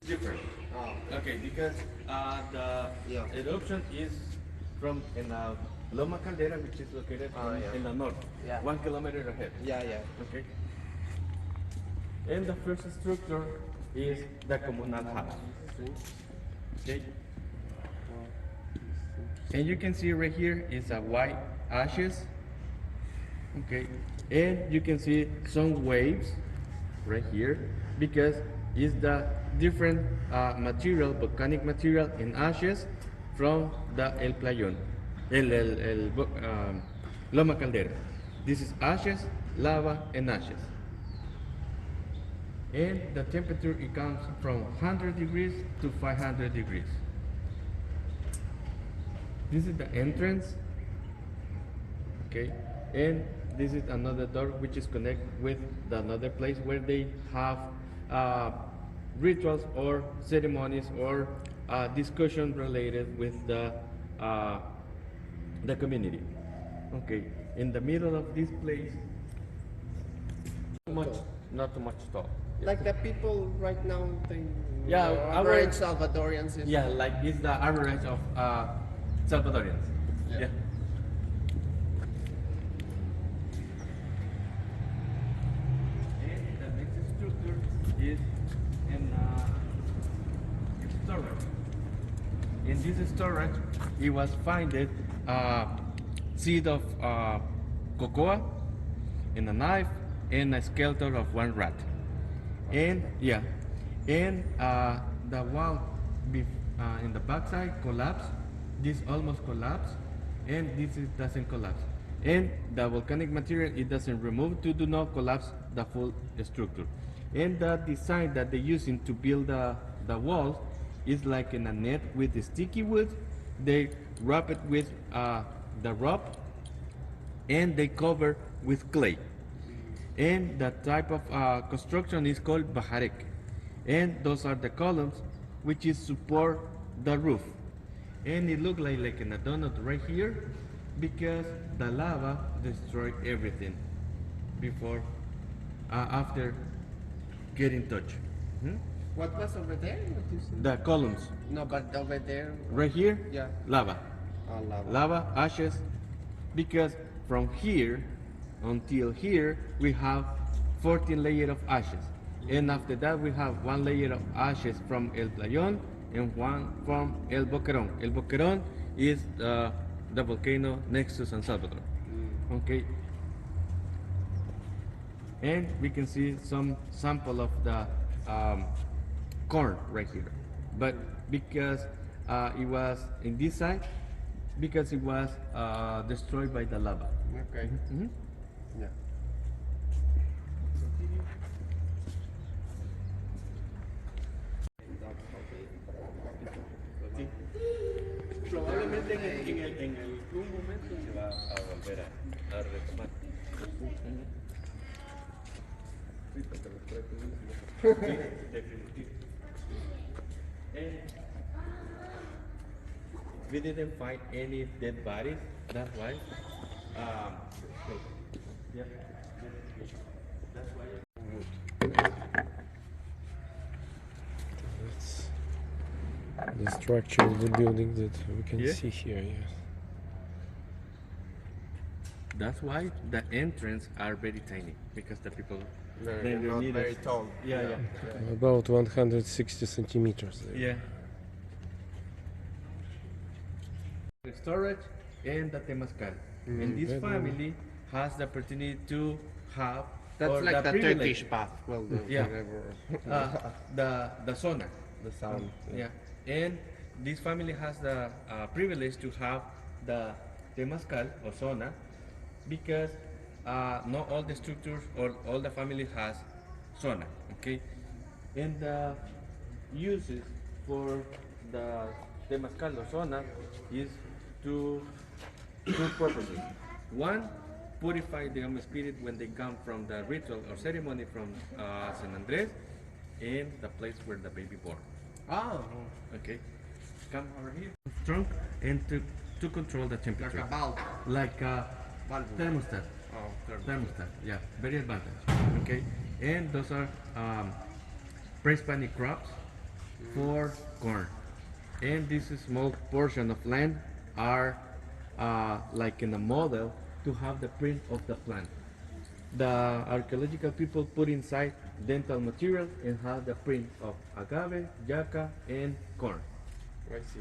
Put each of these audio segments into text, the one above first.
different. Okay, because the eruption is from in Loma Caldera, which is located in the north, 1 kilometer ahead. Okay. And the first structure is the communal house. Okay. And you can see right here is a white ashes. Okay. And you can see some waves right here because it's the different material, volcanic material in ashes from the El Playón, Loma Caldera. This is ashes, lava, and ashes. And the temperature it comes from 100 degrees to 500 degrees. This is the entrance. Okay, and this is another door which is connected with the another place where they have rituals or ceremonies or discussion related with the community. Okay, in the middle of this place, not too much tall. Like the people right now, they average Salvadorians. Like it's the average of Salvadorians. Yeah. And the next structure is in storage. In this storage, it was founded seed of cocoa, and a knife, and a skeleton of one rat. And the wall in the backside collapsed. This almost collapsed, and this doesn't collapse. And the volcanic material it doesn't remove to do not collapse the full structure. And the design that they're using to build the walls is like in a net with the sticky wood. They wrap it with the rope, and they cover with clay. And that type of construction is called bajarek. And those are the columns which is support the roof. And it looks like in a donut right here because the lava destroyed everything before, after getting touch. What was over there? What you said? The columns. No, but over there. Right here, lava. Lava. Lava, ashes, because from here until here we have 14 layers of ashes, and after that we have one layer of ashes from El Playón and one from El Boquerón. El Boquerón is the volcano next to San Salvador. Okay, and we can see some sample of the corn right here, but because it was in this side, because it was destroyed by the lava. Okay. Yeah. Probablemente en algún momento se va a volver a retomar. Sí, definitivo. We didn't find any dead bodies, that's why. Yeah, that's why. That's the structure of the building that we can see here. That's why the entrance are very tiny, because the people They're not very tall. Yeah. About 160 centimeters. Yeah. Storage and the temazcal. And this family has the opportunity to have That's like the privilege. Turkish bath. Well, the sauna. the sound. Yeah. And this family has the privilege to have the temazcal or sauna because not all the structures or all the family has sauna. Okay. And the uses for the temazcal or sauna is two purposes. One, purify the spirit when they come from the ritual or ceremony from San Andres and the place where the baby born. Oh. Okay, come over here. Trunk and to control the temperature. Like a bulb. Like a thermostat. Oh, Thermostat. Yeah, very advantage. Okay, and those are pre-Hispanic crops. for corn. And this small portion of land are like in a model to have the print of the plant. The archaeological people put inside dental material and have the print of agave, yucca, and corn. I see.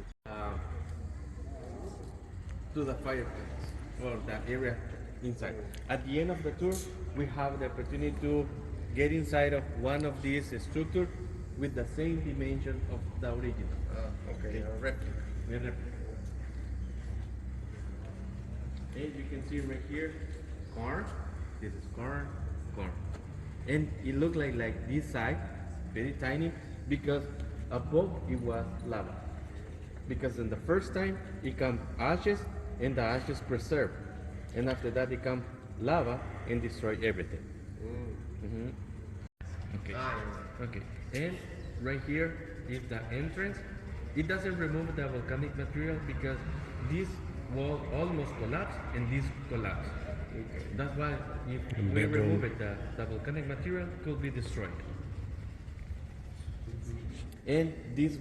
To the fireplace or the area inside. At the end of the tour, we have the opportunity to get inside of one of these structures with the same dimension of the original. Okay, a replica. And you can see right here, corn. This is corn, corn. And it looked like this side, very tiny, because above it was lava. Because in the first time, it comes ashes, and the ashes preserve. And after that, it comes lava and destroy everything. Okay. Okay. And right here is the entrance. It doesn't remove the volcanic material because this wall almost collapsed and this collapsed. That's why if we remove it, the volcanic material could be destroyed. And this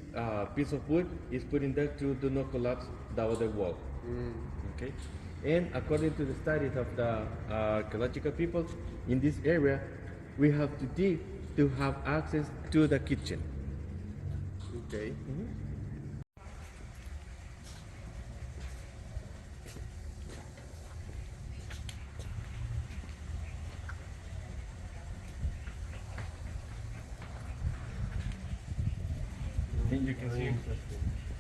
piece of wood is put in there to do not collapse the other wall. Okay. And according to the studies of the archaeological people in this area, we have to dig to have access to the kitchen. Okay. And you can see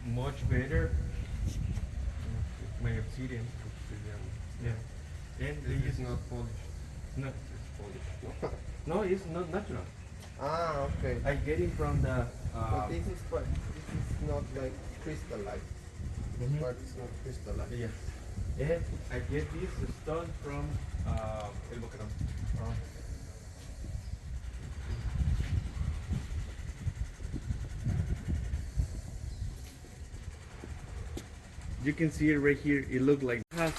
much better my obsidian. Yeah. And This they is use not polished. no, It's polished. no, it's not natural. Okay. I get it from the. But this is not like crystallized. This part is not crystallized. Yes. And I get this stone from El Boquerón. You can see it right here. It looks like it has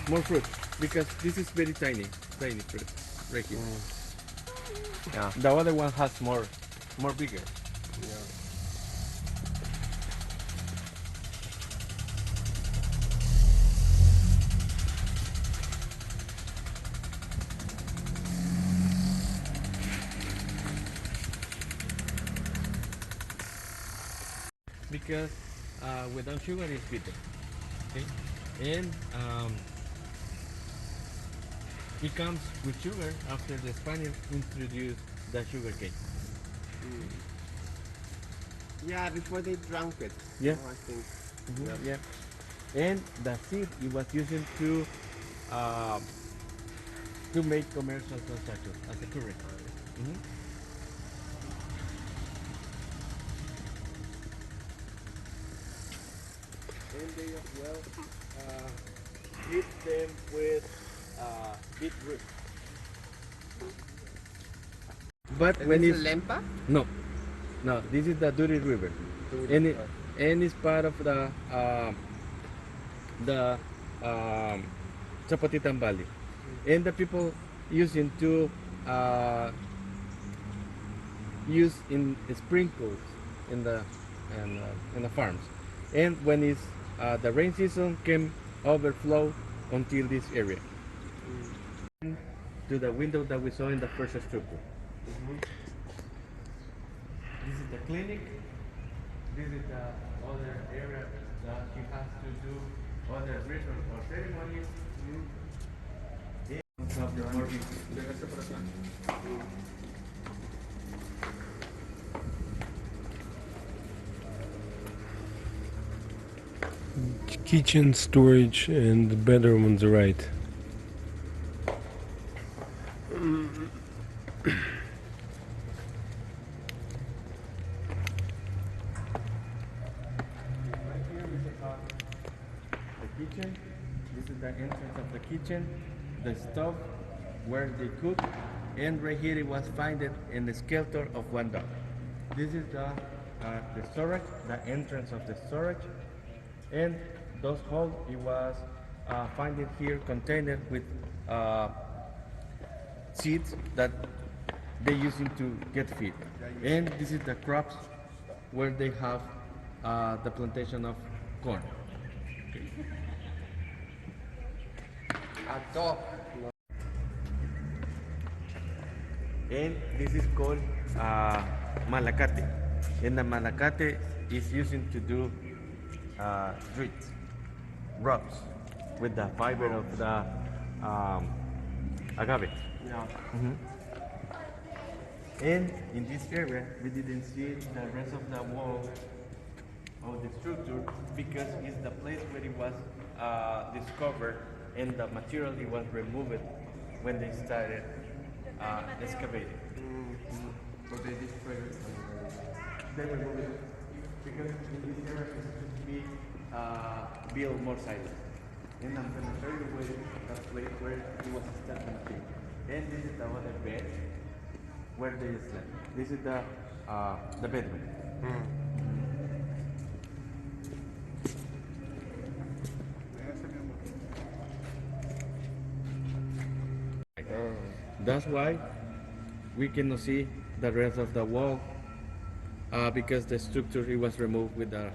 more fruit because this is very tiny fruit right here. Yeah. The other one has more bigger. Yeah. Because without sugar it's bitter. Okay, and it comes with sugar after the Spaniards introduced the sugar cane. Yeah, before they drank it. Yeah. I think. Yeah, and the seed it was using to make commercial transactions as a currency. And they as well eat them with beetroot. But And when this it's is lempa? no, this is the Duri River, and it's part of the Zapatitan Valley, and the people using to use in sprinkles in the farms, and when it's the rain season came overflow until this area to the window that we saw in the first structure. This is the clinic. This is the other area that she has to do other rituals or ceremonies. Of the morning. Kitchen, storage, and bedroom on the right. The kitchen. This is the entrance of the kitchen. The stove where they cook, and right here it was found in the skeleton of one dog. This is the storage, the entrance of the storage, and those holes it was found here contained with seeds that they use it to get feed. And this is the crops where they have the plantation of corn. A dog. And this is called malacate. And the malacate is used to do streets, ropes with the fiber of the agave. Yeah. And in this area, we didn't see the rest of the wall of the structure because it's the place where it was discovered and the material it was removed when they started excavating. But they destroyed it. They removed it because in this area it's supposed to be built more silos. And I'm going to show you where the place where it was starting to be. And this is the other bed where they slept. This is the bedroom. That's why we cannot see the rest of the wall because the structure it was removed with the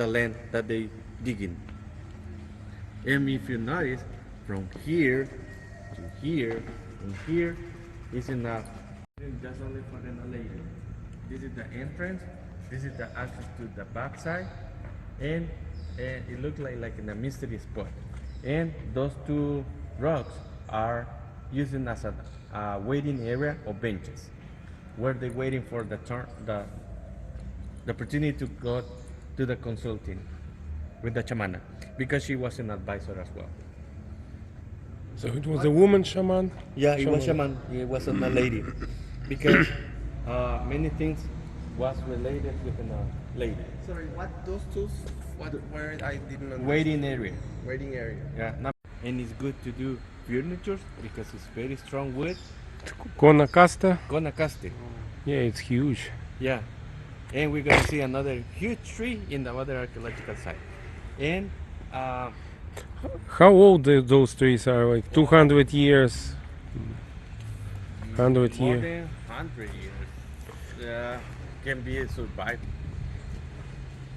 land that they dig in. And if you notice, from here to here and here is enough. Just only for the later. This is the entrance. This is the access to the back side, and it looks like in a mystery spot. And those two rocks are using as a waiting area or benches, where they're waiting for the opportunity to go to the consulting with the chamana, because she was an advisor as well. So it was a woman shaman? Yeah, it was shaman. It wasn't a lady, because many things was related with a lady. Sorry, what those two? What where I didn't understand. Waiting area. Waiting area. Yeah, and it's good to do furniture because it's very strong wood. Guanacaste? Guanacaste. Yeah, it's huge. Yeah, and we're gonna see another huge tree in the other archaeological site. And How old those trees are? Like 200 years? 100 more years? than 100 years. Yeah, can be survived.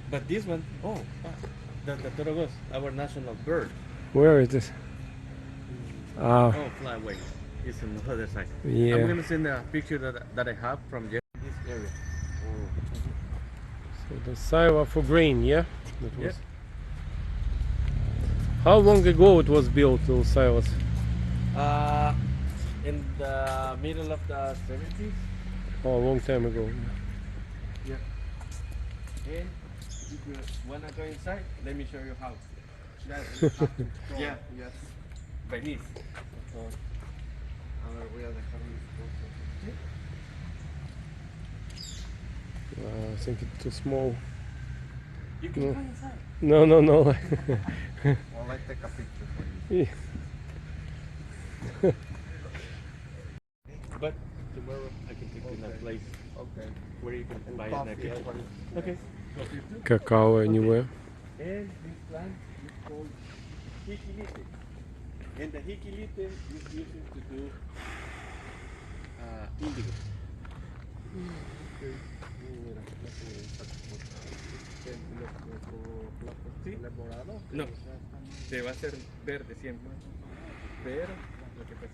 But this one, the torogos, our national bird. Where is this? Ah, Oh, fly away. It's on the other side. yeah. I'm gonna send a picture that I have from this area. So the silo for grain, yeah? That was. Yep. How long ago it was built, those silos? In the middle of the 70s. Oh, a long time ago. Yeah. And if you wanna go inside, let me show you how. Yes, you have to draw. Yeah. Yes. By this. A ver, voy a dejar mis cosas. I think it's too small. You can No. go inside. No, no, no. Well, I take a picture for you. Yeah. But tomorrow I can take you in a place Okay. where you can And buy coffee, a naked. everybody. Okay. Coffee too. Cacao anywhere. And this plant is called hikilite. And the hikilite is used to do indigo. ¿Sí? No, se va a hacer verde siempre. Pero lo que pasa es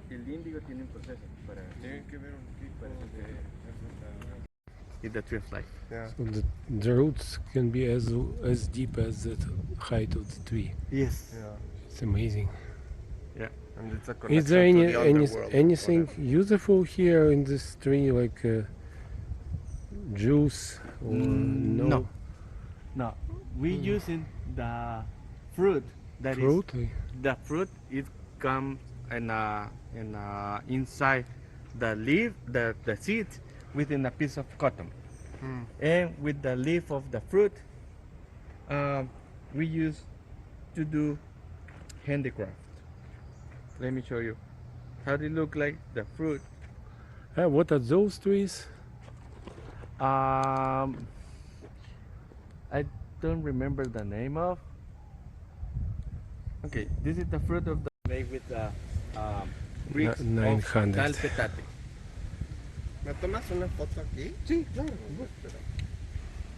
que el índigo tiene un proceso para... Tienen que ver un tipo de... It's the tree of life. Yeah. So the roots can be as deep as the height of the tree. Yes. Yeah. It's amazing. Yeah. And it's a Is there connection to the underworld, anything whatever. useful here in this tree, like juice or no? No. No. We using the fruit that is Fruit? the fruit. It comes inside the leaf, the seed, within a piece of cotton, and with the leaf of the fruit, we use to do handicraft. Let me show you how they look like the fruit. What are those trees? I don't remember the name of. Okay, this is the fruit of the made with the bricks of 900. tal petate. ¿Me tomas una foto aquí? Sí, claro. Espera.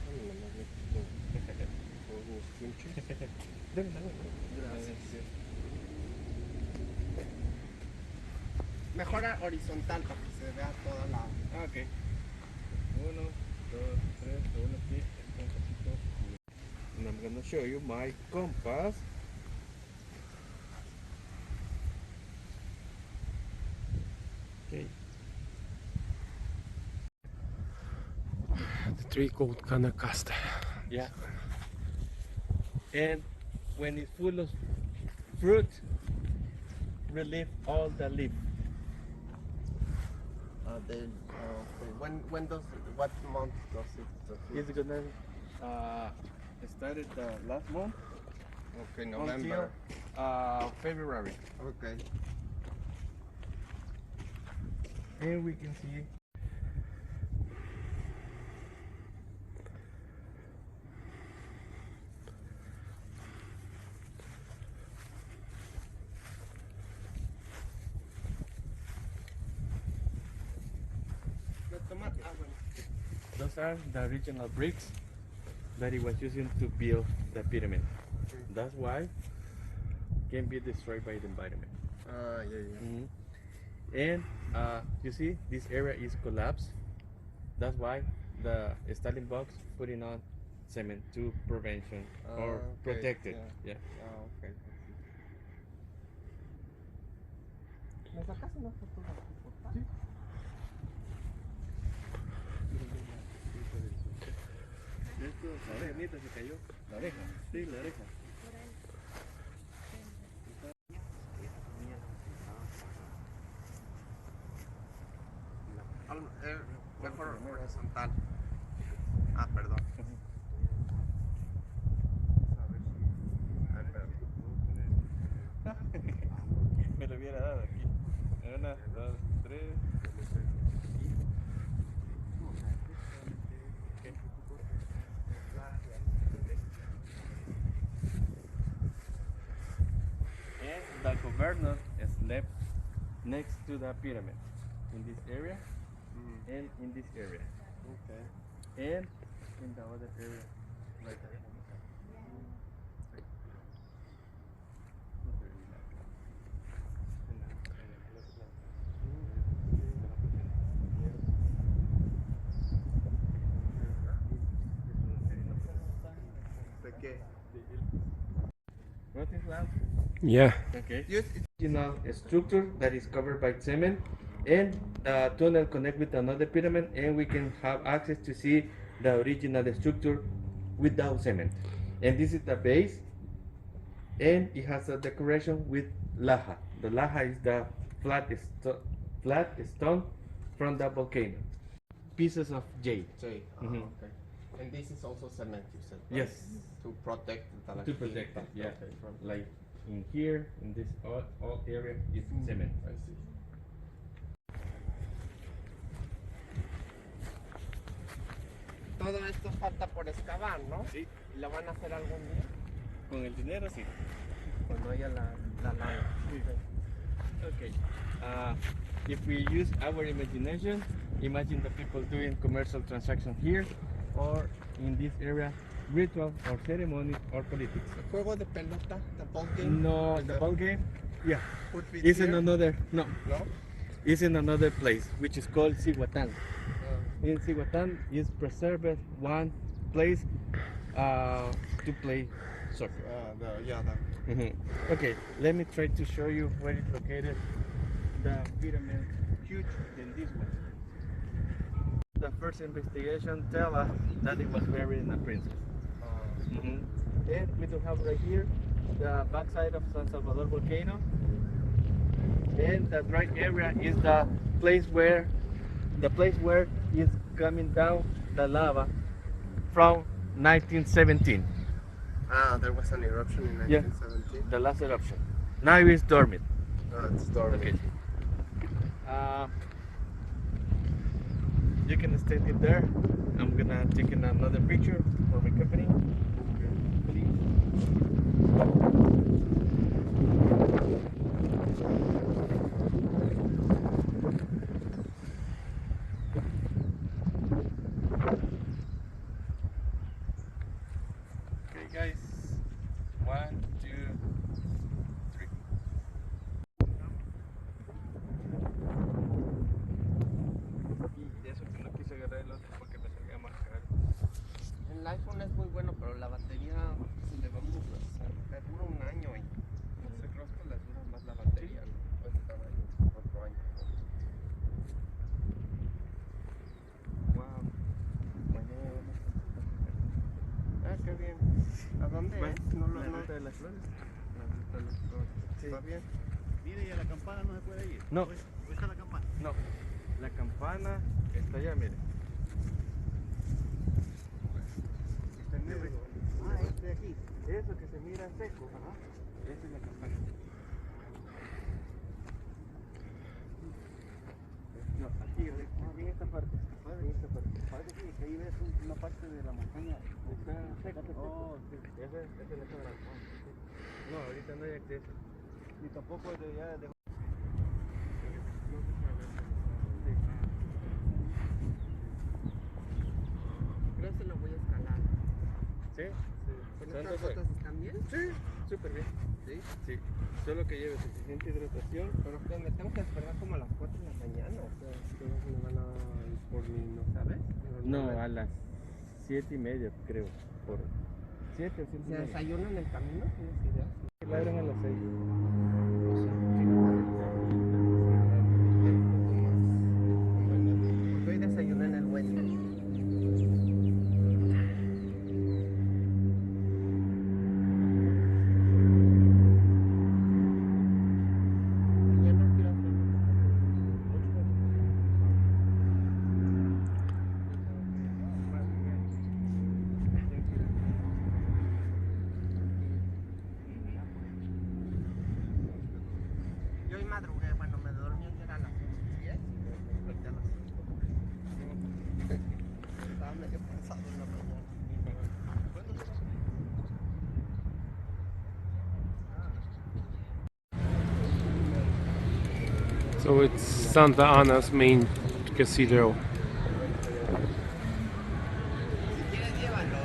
Dame nomás mi- mis pinches. Gracias. Mejor horizontal para que se vea toda la... Ok. 1, 2, 3, uno aquí, un poquito. And I'm gonna show you my compass. Okay. The tree called Guanacaste. Yeah. And when it's full of fruit, relieve all the leaf. okay. When does... What month does it... It's gonna started last month Okay, November. until February. Okay. And we can see those are the original bricks that it was using to build the pyramid. That's why can be destroyed by the environment. Yeah. And you see this area is collapsed. That's why the Stalin box putting on cement to prevention or Okay, protect it. yeah. Yeah. Okay. ¿Me sacas una foto de aquí, por favor? Sí. La oreja, se cayó. La oreja. Sí, la oreja. Mejor horizontal. Ah, perdón. Me lo hubiera dado aquí. 1, 2, 3. And the governor slept next to the pyramid in this area and in this area Okay. and in the other area right there. ¿De qué? What is that? Yeah. Okay. Yes, Original structure that is covered by cement, and the tunnel connect with another pyramid, and we can have access to see the original structure without cement. And this is the base, and it has a decoration with laja. The laja is the flat stone from the volcano. Pieces of jade. sí. Mhm. Okay. And this is also cement, you said, right? Yes. To protect the To protect it, yeah. Okay, from... Like in here, in this all area is cement. I see. Todo esto falta por excavar, ¿no? Sí. ¿Y lo van a hacer algún día? Con el dinero, sí. Cuando haya la lana. Okay. If we use our imagination, imagine the people doing commercial transactions here or in this area, ritual or ceremonies or politics. Juego de pelota, the ball game. No, Is the that- ball game, yeah, Would be is in here? another, no, No? is in another place, which is called Cihuatán. In Cihuatán is preserved one place to play soccer. The Okay, let me try to show you where it's located. The pyramid huge than this one. The first investigation tell us that it was buried in a princess. And we do have right here the backside of San Salvador volcano. And the dry area is the place where is coming down the lava from 1917. There was an eruption in Yeah. 1917. The last eruption. Now it's dormant. It's dormant. Okay. You can stand in there. I'm gonna take in another picture for my company. Please. guys. 1, 2, 3. Y eso que no quise agarrar el otro porque me salía más caro. El iPhone es muy bueno, pero la batería se le va muy le dura un año y se creo que le dura más la batería, ¿no? Puede estar ahí otro año. Wow. Ah, qué bien. ¿A dónde Bueno, es? No lo la no. ruta de las flores. La ruta de las flores. Sí. ¿Está bien? Mire, y a la campana no se puede ir. No. ¿Dónde está la campana? No, la campana está allá, mire. Está en medio. Ah, este de aquí. Eso que se mira seco, ajá. Esa es la campana. No, aquí, en esta parte. En esta parte. Parece que ahí ves una parte de la montaña. Está seco. Oh, sí. Esa es la cámara. No, ahorita no hay acceso. Ni tampoco de allá de... Creo que lo voy a escalar. ¿Sí? ¿Con ¿Cuánto estas fue? botas están bien? Sí, súper bien. Sí. Sí, solo que lleve suficiente hidratación. Pero que me tengo que esperar como a las 4 de la mañana. O sea, ustedes me van a ir por mí, ¿no sabes? No, a las 7:30 creo. Por 7 o 7:30. ¿Se desayuna en el camino? ¿Tienes idea? La abren a las 6. O sea, sí, no vale la pena. Porque hoy desayuné en el Wendy. Mañana quiero hacer yo hoy madrugué, bueno, me dormí ayer a las 10 y me desperté a las 5. Estaba medio cansado en la mañana. So it's Santa Ana's main cathedral. Si quieres, llévalo.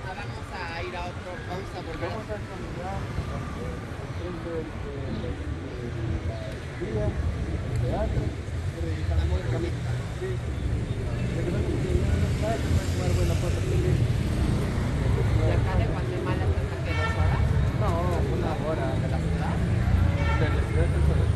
Vamos a ir a otro, vamos a volver. Está muy bonita. ¿De acá de Guatemala hasta que 2 horas? No, una hora. ¿De la ciudad? De la ciudad de Salvador.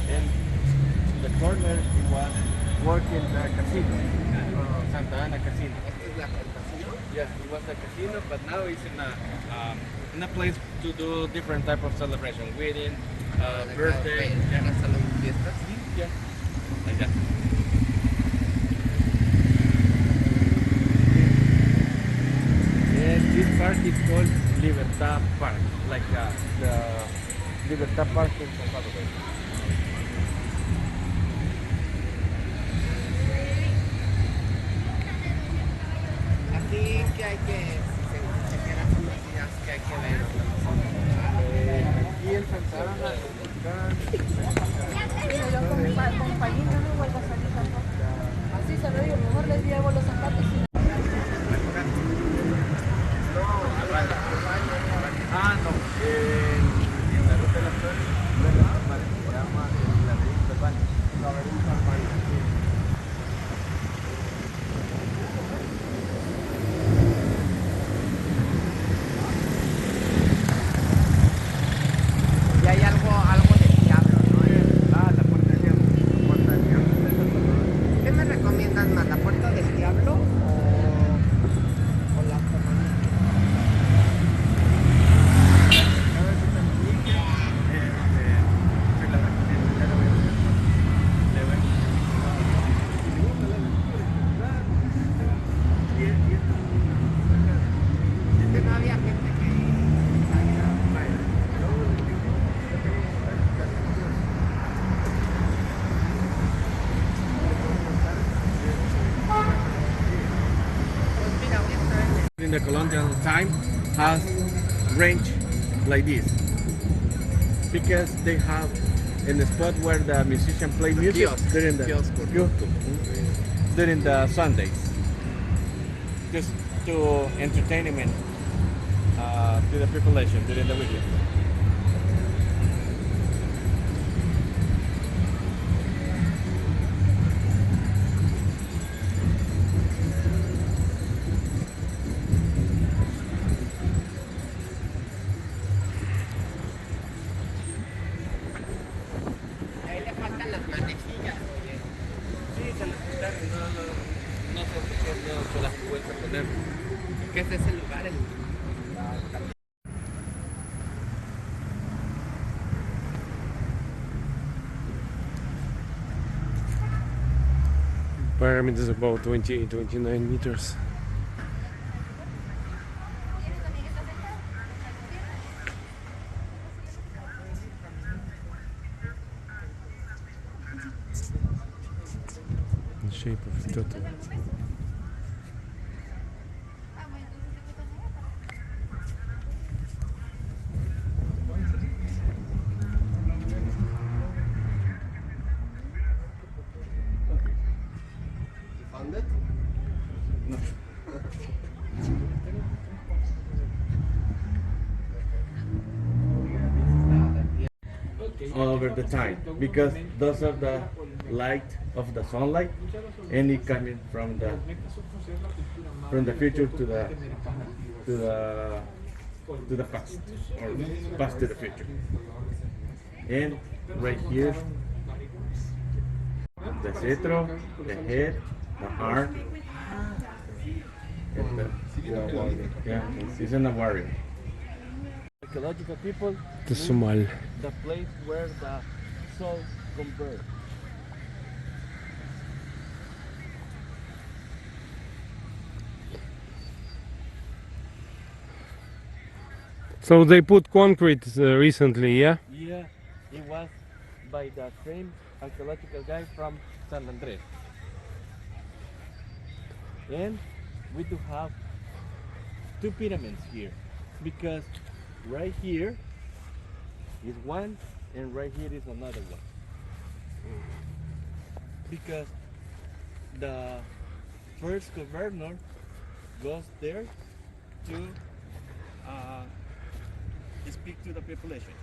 In the corner it was working the casino, Santa Ana Casino. ¿Este es el casino? Yes, it was a casino, but now it's in a place to do different type of celebration, wedding, birthday, ¿Una salón de fiestas? yeah, like that. And this park is called Libertad Park, like the Libertad Park in Salvador. Aquí que hay que, si se quedan unos días que hay que ver. Aquí en Santa Ana, Mira, yo con pañito no vuelvo a salir tampoco. Así se lo digo, mejor les llevo los zapatos y... no, en la ruta de las flores, se llama la revista Urbana. La revista Urbana. Y hay algo de diablo, ¿no? La puerta del diablo. La puerta del diablo. ¿Qué me recomiendas más, la puerta del diablo o la comanda? Cada vez que se me indique, se la recomiendo, ya la voy a hacer. Le voy a Es que no había gente que saliera. the colonial time has range like this because they have in the spot where the musician play music kiosk. during the Kiosk. during the Sundays, just to entertainment to the population during the weekend. Ahí le faltan las manejillas, oye. Sí, se les quitaron, no sé por qué no se las vuelve a poner. ¿Qué es ese lugar? Pyramid is about 29 meters. The shape of a turtle. You found it? Over the time because those are the light of the sunlight and it coming from the future to the past or past to the future. And right here the cetro, the head, the arm, and it's an warrior. Archaeological people Tazumel. the place where the soul converge. So they put concrete recently, yeah? Yeah, it was by the same archaeological guy from San Andres. And we do have two pyramids here because right here is one and right here is another one. Because the first governor goes there to speak to the population.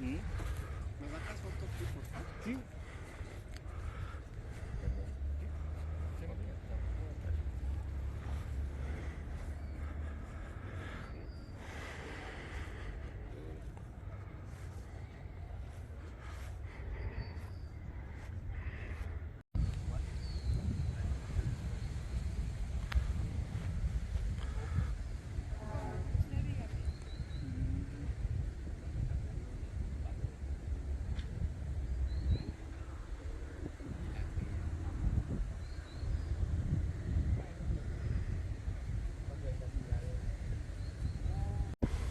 Mhm. Sí.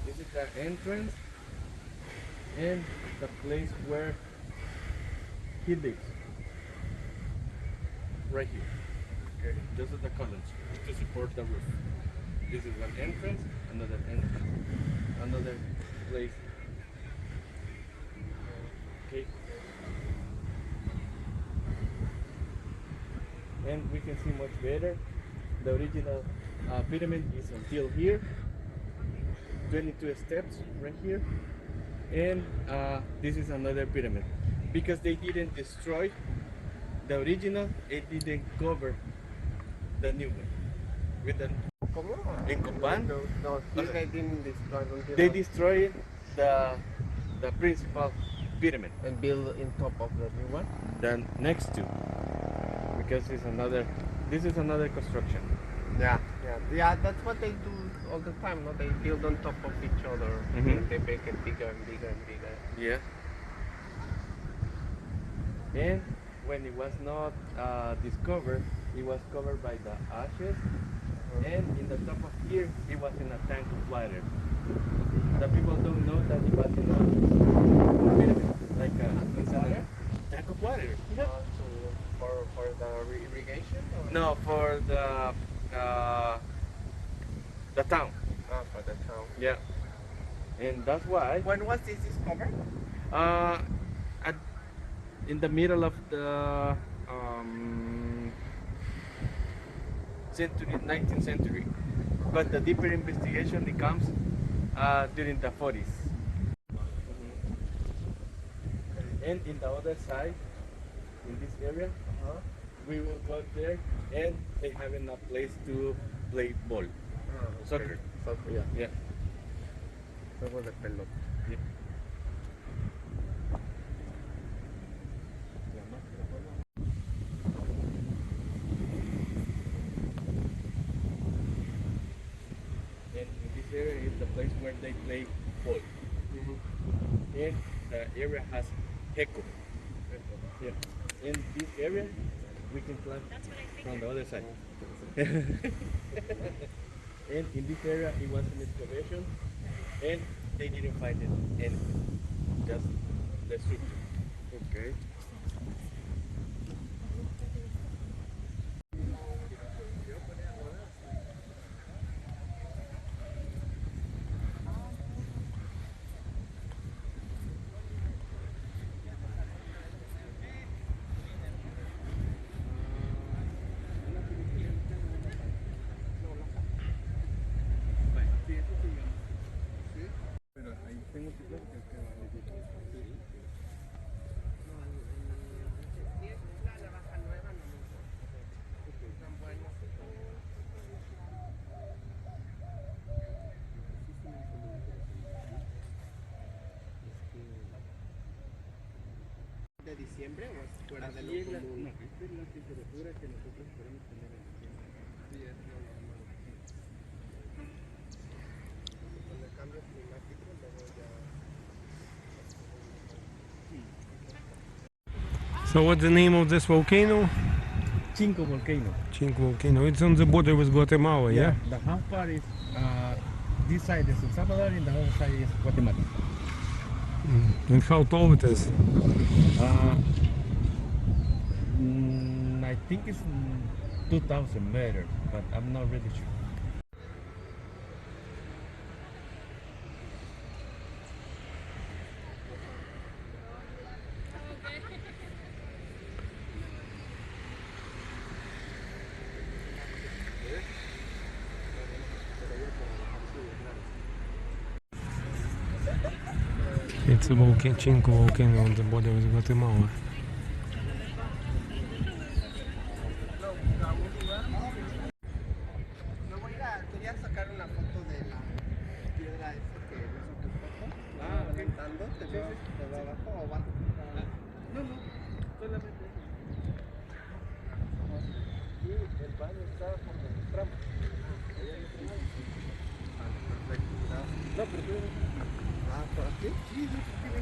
This is the entrance and the place where he lives. Right here. Okay. Those are the columns to support the roof. This is one entrance, another place. Okay. And we can see much better. The original pyramid is until here. 22 steps right here, and this is another pyramid because they didn't destroy the original, it didn't cover the new one with the ¿Cómo? in Copan. No, here they didn't destroy until They destroyed the principal pyramid, and build in top of the new one. then next to, because this is another construction. Yeah, that's what they do all the time. No, they build on top of each other. Mhm. They make it bigger and bigger and bigger. Yeah. And when it was not discovered, it was covered by the ashes. And in the top of here, it was in a tank of water. The people don't know that it was in a pyramid, like a tank of water. Yeah. For the irrigation. Or? No, for the the town. For the town. Yeah. And that's why When was this discovered? uh, at, in the middle of the um, century, 19th century. But the deeper investigation it comes during the 40s. And in the other side, in this area, we will go there and they having a place to play ball. Soccer. Soccer, yeah. Yeah. Juego de pelota. Yeah. And in this area is the place where they play ball. And the area has echo. Yeah. In this area, we can climb from the other side. And in this area, it was an excavation, and they didn't find anything, just the structure. Okay. Sí, eso sí, sí, pero ahí tengo que ver que vale. La baja nueva no me gusta. Están buenos. ¿De diciembre o es fuera de lo común? No, esta es la temperatura que nosotros podemos tener en diciembre. Sí, es lo normal. Con el cambio climático luego ya... So what's the name of this volcano? Cinco volcano. Chinco volcano. It's on the border with Guatemala, yeah? The half part is this side is San Salvador and the other side is Guatemala. And how tall it is? I think it's 2,000 meters, but I'm not really sure. It's a Chinco volcano on the border with Guatemala. Me voy a ir a... Quería sacar una foto de la piedra esa que hizo tu foto. Aventando, ¿te va abajo o va? No, solamente eso. Sí, el baño está por donde entramos. Perfecto. No, pero tú ¿Por aquí?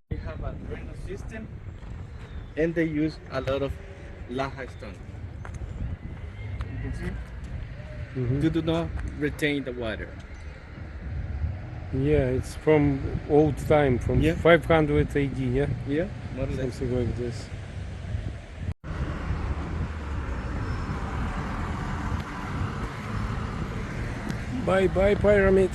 they have a drainage system and they use a lot of laja stone. You can see? To do not retain the water. Yeah, it's from old time, from Yeah. 500 AD, yeah? Yeah, more or less. Something like this. Bye bye pyramid.